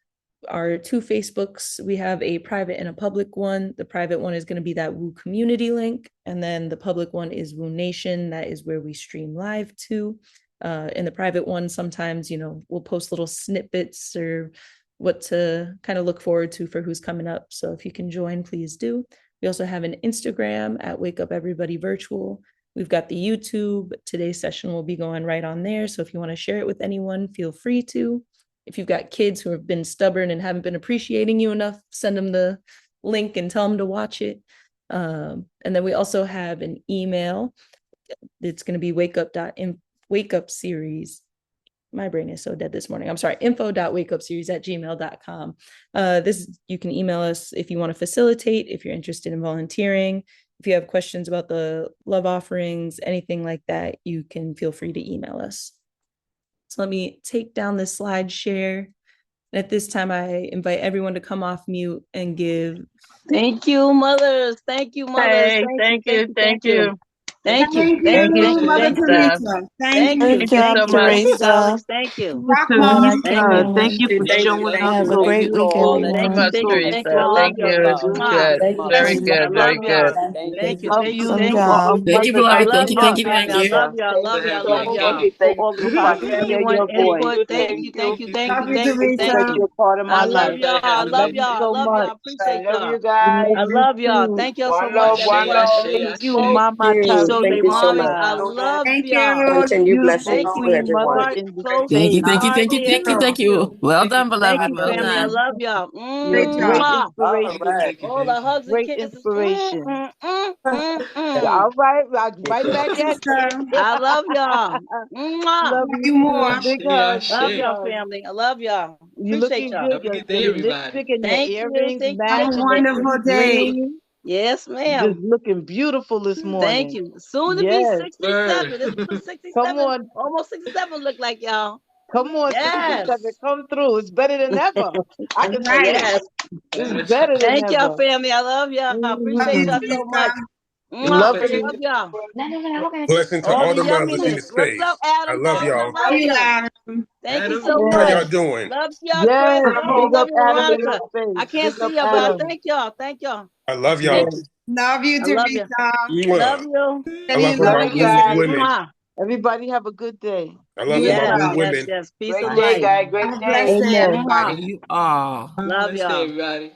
Our 2 Facebooks, we have a private and a public one. The private one is going to be that Woo community link, and then the public one is Woo Nation. That is where we stream live to. In the private one, sometimes, we'll post little snippets or what to kind of look forward to for who's coming up. So if you can join, please do. We also have an Instagram at Wake Up Everybody Virtual. We've got the YouTube. Today's session will be going right on there. So if you want to share it with anyone, feel free to. If you've got kids who have been stubborn and haven't been appreciating you enough, send them the link and tell them to watch it. And then we also have an email. It's going to be wake up series. My brain is so dead this morning. I'm sorry, info.wakeupseries@gmail.com. You can email us if you want to facilitate, if you're interested in volunteering, if you have questions about the love offerings, anything like that, you can feel free to email us. So let me take down this slide share. And at this time, I invite everyone to come off mute and give. Thank you, mothers. Thank you, mothers. Hey, thank you. Thank you, Mother Teresa. Thank you. Thank you so much. Alex. Thank you. Rock on. Thank you for showing up Have a so great week, beautiful. everyone. Thank you. So much, Thank you. I Teresa. love Thank y'all. you. This was good. Very good. I Very love good. y'all. Thank you. Love Thank you. you. Thank you, I beloved. love Thank you, y'all, thank you, family. thank I you. love y'all. Go ahead, So Mama. much. Thank you. Happy to hear Everyone your voice. input. Thank you. Love you, Teresa. You're part of I my love life. y'all. I I love love you y'all. I so love y'all. much. I I appreciate love y'all. you guys. I love y'all. Thank y'all so One much, love, one Ashe, everyone love. that ashe, came ashe. spoke. Show Thank their you so mommies. much. I love Thank y'all. you. Continue blessings Thank to you, everyone. far and close Thank and you, thank you, far thank you, near. thank you, Thank thank you. you. Well done, Thank beloved. you, Well family. I done. love y'all. Great job. All right. Thank you, All the thank you. hugs and kisses. All right. Right back at you. Teresa. I love y'all. Love you more. Ashe, Love ashe. y'all, family. I love y'all. Appreciate y'all. Have a good day, everybody. Thank you. Thank Have a you. wonderful day. Yes, ma'am. Thank you. Soon to be 67. It's what 67, almost 67 look like, y'all. Yes. That's right. Yes. Yes. Thank y'all, family. I love y'all. I Love appreciate you, y'all so much. Teresa. Love y'all. Blessing to All all the the mothers in the yumminess. What's up, space. I Adam? love Adam, I y'all. Love love you, you. Adam. Thank you Adam. so How much. y'all doing? Love y'all, Chris. Love you, Veronica. I can't see y'all, but I thank y'all. Thank y'all. I love y'all. Love you, I love you. Teresa. Love Mwah. you. I Sending you love all my love. Woo women. Mwah. I love You all as my Yes, Woo well. yes, women. yes. Peace Great and day, light. guys. Great Have a day. blessed day, Mwah. everybody. You are. Love Blessed day, y'all. everybody.